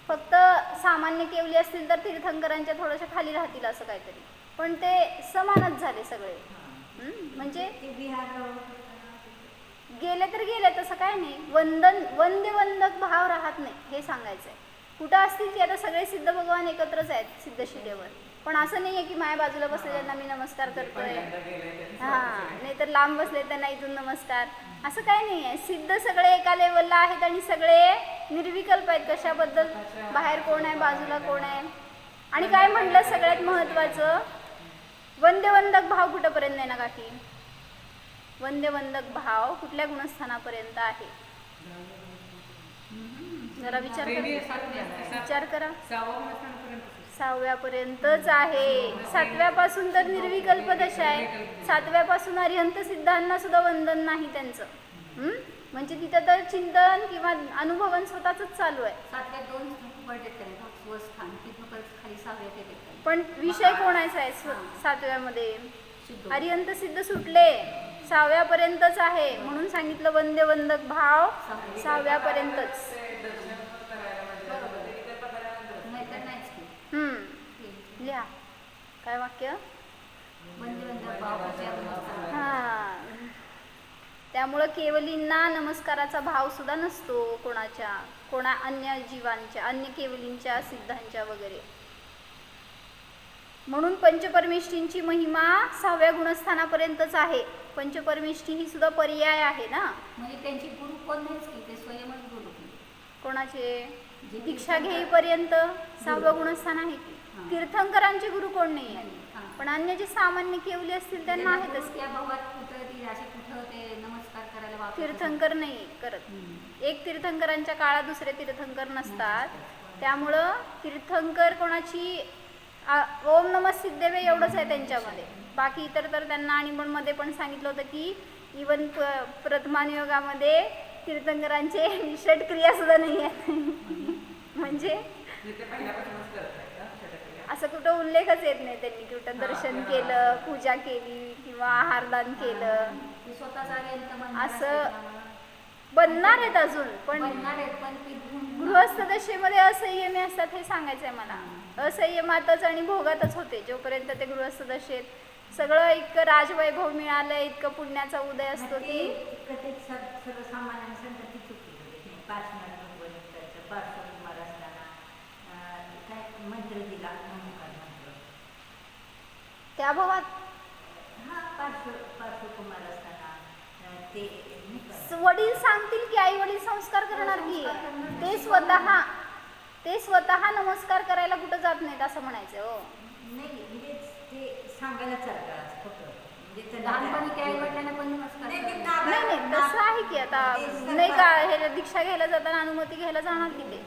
फक्त सामान्य केवली असतील तर तीर्थंकरांच्या थोड्याशा खाली राहतील असं काहीतरी, पण ते समानच झाले सगळे. म्हणजे ते विहार गेले तर गेले, तसं काय नाही. वंदक भाव राहत नाही हे सांगायचं आहे. कुठं असतील की आता सगळे सिद्ध भगवान एकत्रच आहेत सिद्धशिलेवर, पण असं नाही आहे की माझ्या बाजूला बसलेल्यांना मी नमस्कार करतोय, नाही तर लांब बसले त्यांना इथून नमस्कार, असं काय नाही आहे. सिद्ध सगळे एका लेवलला आहेत आणि सगळे निर्विकल्प आहेत. कशाबद्दल? बाहेर कोण आहे, बाजूला कोण आहे. आणि काय म्हटलं सगळ्यात महत्वाचं, वंदक भाव कुठंपर्यंत आहे ना काकी? वंदक भाव कुठल्या गुणस्थानापर्यंत आहे? जरा विचार करा. 6व्यापर्यंतच आहे. 7व्यापासून तर निर्विकल्प दशा आहे. 7व्यापासून अरिहंत सिद्धांना सुद्धा वंदन नाही त्यांचं. म्हणजे तिथं तर चिंतन किंवा अनुभवन स्वतःच चालू आहे. 7व्यात 2 पडलेत त्यांना स्वस्थान, तिथं परत खाली 6व्यात येते. पण विषय कोणाचा आहे 7व्यामध्ये? अरिहंत सिद्ध सुटले, 6व्यापर्यंतच आहे, म्हणून सांगितलं वंदक भाव 6व्यापर्यंतच. नाहीतर नाहीच की. लिहा काय वाक्य? वंदे भाव त्यामुळं केवलींना नमस्काराचा भाव सुद्धा नसतो कोणा अन्य जीवांच्या, अन्य केवलींच्या, सिद्धांच्या वगैरे. म्हणून पंचपरमेष्ठींची महिमा 6व्या गुणस्थानापर्यंत आहे. पंचपरमेष्ठी ही सुद्धा पर्याय आहे ना. म्हणजे त्यांची गुरु कोण नाहीच की, ते स्वयंच गुरु. कोणाचे? दीक्षा घेईपर्यंत 6वं गुणस्थान आहे की. तीर्थंकरांचे गुरु कोण नाही आहे, पण अन्य जे सामान्य केवली असतील त्यांना आहेतच. त्या भावात कुठं ती राशी कुठं ते नमस्कार करायला वापरतात. तीर्थंकर नाही करत. एक तीर्थंकरांच्या काळात दुसरे तीर्थंकर नसतात, त्यामुळं तीर्थंकर कोणाची ओम नमः सिद्धेवे एवढंच आहे त्यांच्यामध्ये. बाकी इतर तर त्यांना आणि पण मध्ये पण सांगितलं होतं की इवन प्रथमान योगामध्ये तीर्थंकरांचे षटक्रिया सुद्धा नाही आहेत. म्हणजे असं कुठं उल्लेखच येत नाही त्यांनी कुठं दर्शन केलं, पूजा केली किंवा आहारदान केलं. असं बनणार आहेत अजून, पण गृहस्थ दशेमध्ये असंयमी असतात हे सांगायचं आहे मला. असंयमातच आणि भोगातच होते जोपर्यंत ते गृहस्थ दशेत सगळं इतकं राजवैभव मिळालंय, इतकं पुण्याचा उदय असतो की सर्वसामान्यांना ती चुकी पार्श्वनाथ भगवंताचं पार्श्वकुमार असताना काय मंत्र दिला मंत्र त्या भावात पार्श्वकुमार असताना ते वडील सांगतील की आई वडील संस्कार करणार की ते स्वतः नमस्कार करायला कुठं जात नाहीत असं म्हणायचं. हो नाही, म्हणजे ते सांगायला चालतात फक्त. लहानपणी त्या आईवडिलांना पण नमस्कार नाही तसं आहे की आता नाही का हे दीक्षा घ्यायला जाताना अनुमती घ्यायला जाणार की ते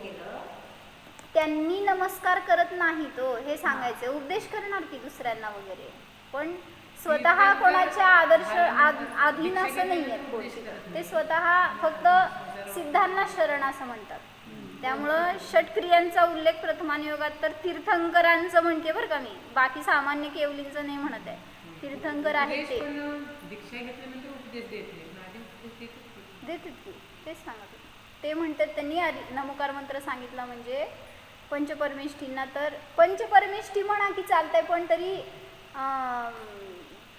केलं त्यांनी नमस्कार करत नाही तो हे सांगायचं. उपदेश करणार की दुसऱ्यांना वगैरे, पण स्वतः कोणाच्या आदर्श अधीन असं नाही आहेत कोणी. ते स्वतः फक्त सिद्धांना शरण असं म्हणतात. त्यामुळं षटक्रियांचा उल्लेख प्रथमानुयोगात तर तीर्थंकरांचं म्हणते बरं का मी, बाकी सामान्य केवलींचं नाही म्हणत आहे. तीर्थंकर आहेत ते पण दीक्षा घेतल्यानंतर उपदेश देत नाही ना, आधी उपदेश देतात की. देतात की, तेच सांगत होते. ते म्हणतात त्यांनी नमोकार मंत्र सांगितला म्हणजे पंचपरमेष्ठींना, तर पंचपरमेष्ठी म्हणा की चालतंय, पण तरी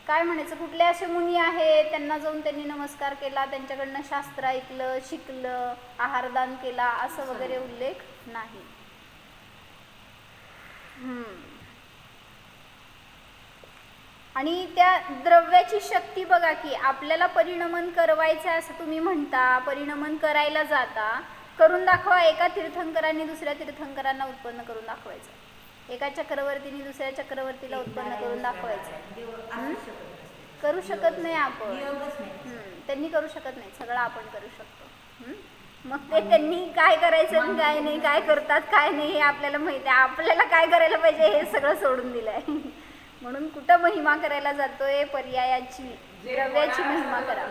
काय म्हणायचं, कुठले असे मुनी आहेत त्यांना जाऊन त्यांनी नमस्कार केला, त्यांच्याकडनं शास्त्र ऐकलं, शिकलं, आहारदान केला असं वगैरे उल्लेख नाही. आणि त्या द्रव्याची शक्ती बघा की आपल्याला परिणमन करवायचं असं तुम्ही म्हणता, परिणमन करायला जाता, करून दाखवा. एका तीर्थंकरांनी दुसऱ्या तीर्थंकरांना उत्पन्न करून दाखवायचं, एका चक्रवर्तीने दुसऱ्या चक्रवर्तीला उत्पन्न करून दाखवायचं. करू शकत नाही आपण. त्यांनी करू शकत नाही, सगळं आपण करू शकतो. मग ते त्यांनी काय करायचं आणि काय नाही, काय करतात काय नाही हे आपल्याला माहिती आहे. आपल्याला काय करायला पाहिजे हे सगळं सोडून दिलंय. म्हणून कुठं महिमा करायला जातोय, पर्यायाची द्रव्याची महिमा करा.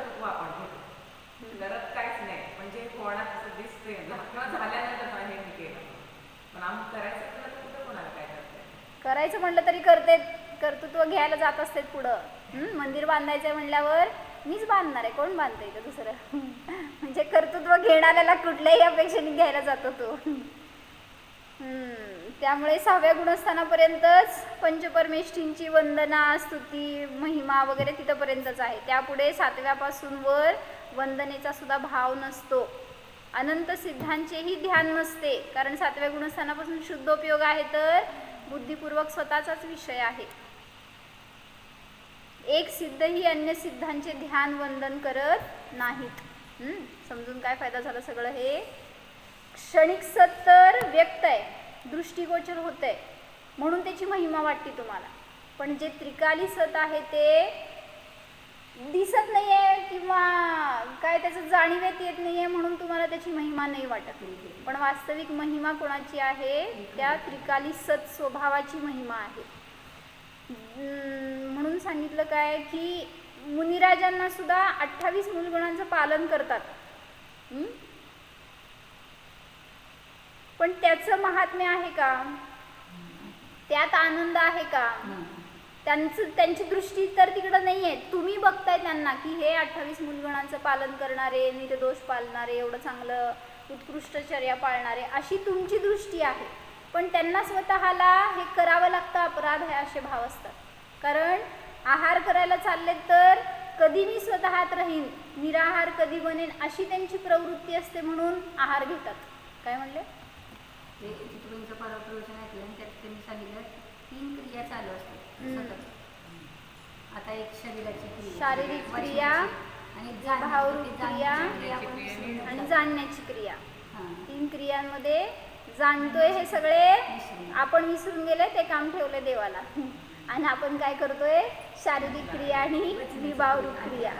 करत काहीच नाही, म्हणजे कोणात असं दिसतंय किंवा झाल्यानंतर हे मी केलं, पण आम्ही करायचं तर कुठं कोणाला काय करते. करायचं म्हटलं तरी करते, कर्तृत्व घ्यायला जात असते पुढं. मंदिर बांधायचंय म्हणल्यावर मीच बांधणार आहे, कोण बांधतंय का दुसरं. म्हणजे कर्तृत्व घेणाऱ्याला कुठल्याही अपेक्षेने घ्यायला जातो तो. त्यामुळे 6व्या गुणस्थानापर्यंतच पंचपरमेष्ठींची वंदना, स्तुती, महिमा वगैरे तिथंपर्यंतच आहे. त्यापुढे 7व्यापासून वर वंदनेचा सुद्धा भाव नसतो. अनंत सिद्धांचेही ध्यान नसते, कारण 7व्या गुणस्थानापासून शुद्धोपयोग आहे, तर बुद्धिपूर्वक स्वतःचाच विषय आहे. एक सिद्ध ही अन्य सिद्धांचे ध्यान वंदन करत नाहीत. समजून काय फायदा झाला सगळं हे. क्षणिक सत तर व्यक्त आहे, दृष्टिगोचर होत आहे, म्हणून त्याची महिमा वाटते तुम्हाला. पण जे त्रिकाली सत आहे ते दिसत नाही आहे किंवा काय त्याचं जाणीवेत येत नाही आहे, म्हणून तुम्हाला त्याची महिमा नाही वाटत. पण वास्तविक महिमा कोणाची आहे, त्या त्रिकाली सत स्वभावाची महिमा आहे. म्हणून सांगितलं काय की मुनिराजांना सुद्धा 28 मूलगुणांचं पालन करतात. पण त्याचं महात्म्य आहे का, त्यात आनंद आहे का, त्यांची दृष्टी तर तिकडं नाही आहे. तुम्ही बघताय त्यांना की हे 28 मूलगुणांचं पालन करणारे, निर्दोष पाळणारे, एवढं चांगलं उत्कृष्ट चर्या पाळणारे, अशी तुमची दृष्टी आहे. पण त्यांना स्वतःला हे करावं लागतं, अपराध आहे असे भाव असतात. कारण आहार करायला चालले तर कधी मी स्वतःत राहीन, निराहार कधी बनेन, अशी त्यांची प्रवृत्ती असते, म्हणून आहार घेतात. काय म्हणले, ते चित्रपटाचं परप्रवचन ऐकलं आणि त्यात त्यांनी सांगितलं 3 क्रिया चालू असतात सतत. आता एक शरीराची क्रिया, शारीरिक क्रिया, आणि भावरूप क्रिया आणि जाणण्याची क्रिया. 3 क्रियांमध्ये जाणतोय हे सगळे आपण विसरून गेले, ते काम ठेवले देवाला. आणि आपण काय करतोय, शारीरिक क्रिया आणि विभावरूप क्रिया.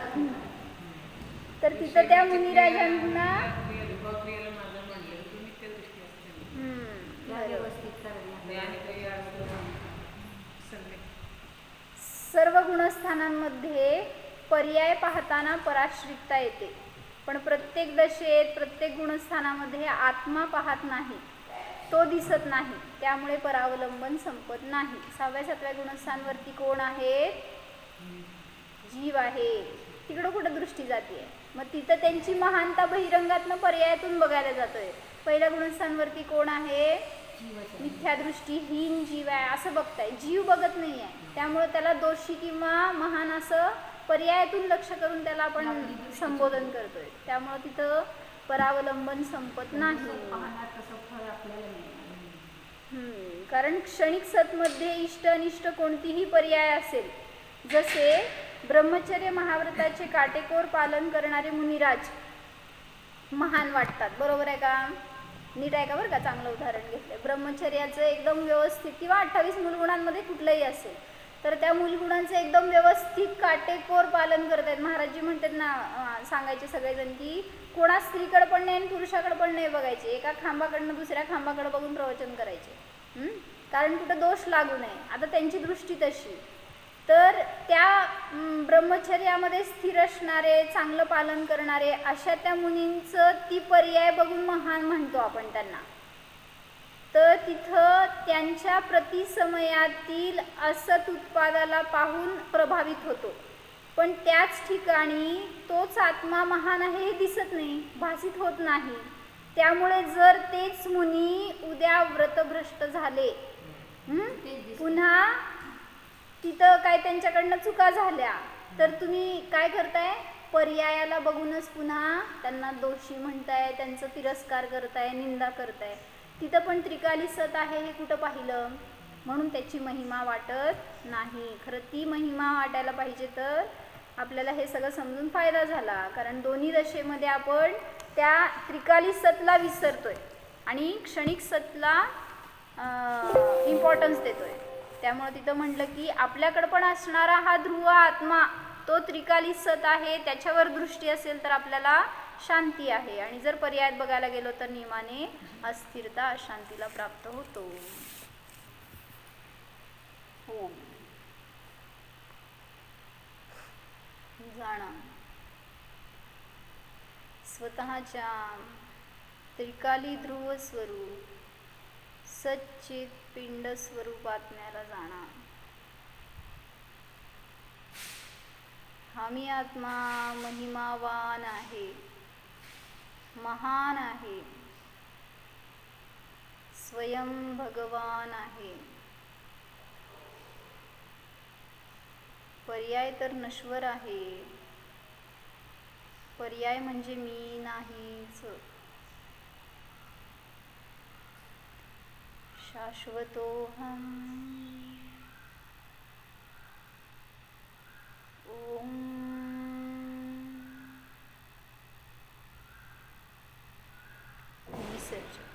तर तिथं त्या मुनिराजांना व्यवस्थित सर्व गुणस्थानांमध्ये पर्याय पाहताना पराश्रितता येते, पण प्रत्येक दशेत प्रत्येक गुणस्थानामध्ये आत्मा पाहत नाही, तो दिसत नाही, त्यामुळे परावलंबन संपत नाही. 6व्या 7व्या गुणस्थानवरती कोण आहे, जीव आहे. तिकडं कुठं दृष्टी जाते, मग तिथं त्यांची महानता बहिरंगातनं पर्यायातून बघायला जातोय. पहिल्या गुणस्थानवरती कोण आहे, मिथ्यादृष्टीहीन जीव आहे असं बघताय, जीव बघत नाही आहे. त्यामुळे त्याला दोषी किंवा महान असं पर्यायातून लक्ष करून त्याला आपण संबोधन करतोय. त्यामुळे तिथं परावलंबन संपत नाही. कारण क्षणिक सतमध्ये इष्ट अनिष्ट कोणतीही पर्याय असेल, जसे ब्रह्मचर्य महाव्रताचे काटेकोर पालन करणारे मुनिराज महान वाटतात. बरोबर आहे का, नीट आहे का बरं का, चांगलं उदाहरण घेतलं. ब्रह्मचर्याचं एकदम व्यवस्थित किंवा 28 मूलगुणांमध्ये कुठलंही असेल तर त्या मूलगुणांचं एकदम व्यवस्थित काटेकोर पालन करत आहेत. महाराजजी म्हणतात ना, सांगायचे सगळेजण की कोणा स्त्रीकडे पण नाही आणि पुरुषाकडे पण नाही बघायचे, एका खांबाकडनं दुसऱ्या खांबाकडे बघून प्रवचन करायचे, कारण कुठं दोष लागू नये. आता त्यांची दृष्टी तशी. तर त्या ब्रह्मचर्यामध्ये स्थिर असणारे, चांगलं पालन करणारे अशा त्या मुनींचं ती पर्याय बघून महान म्हणतो आपण त्यांना. तर तिथं त्यांच्या प्रतिसमयातील असत उत्पादाला पाहून प्रभावित होतो, पण त्याच ठिकाणी तोच आत्मा महान आहे हे दिसत नाही, भासित होत नाही. त्यामुळे जर तेच मुनी उद्या व्रतभ्रष्ट झाले, पुन्हा तिथं काय त्यांच्याकडनं चुका झाल्या, तर तुम्ही काय करताय? पर्यायाला बघूनच पुन्हा त्यांना दोषी म्हणताय, त्यांचं तिरस्कार करताय, निंदा करताय. तिथं पण त्रिकाली सत आहे हे कुठं पाहिलं? म्हणून त्याची महिमा वाटत नाही. खरं ती महिमा वाटायला पाहिजे तर आपल्याला हे सगळं समजून फायदा झाला, कारण दोन्ही दशेमध्ये आपण त्या त्रिकाली सतला विसरतोय आणि क्षणिक सतला इम्पॉर्टन्स देतोय. त्यामुळे तिथं म्हटलं की आपल्याकडं पण असणारा हा ध्रुव आत्मा तो त्रिकाली सत आहे, त्याच्यावर दृष्टी असेल तर आपल्याला शांती आहे. आणि जर पर्यायात बघायला गेलो तर नियमाने अस्थिरता अशांतीला प्राप्त होतो. हो जाणा स्वतःच्या त्रिकाली ध्रुव स्वरूप सच्चित पिंड स्वरूप आत्म्याला जाणा. हा मी आत्मा महिमावान आहे, महान आहे, स्वयं भगवान आहे. पर्याय तर नश्वर आहे, पर्याय म्हणजे मी नाहीच. शाश्वतोहम. ओम विसर्जन.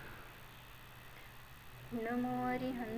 नमो हरिहंत.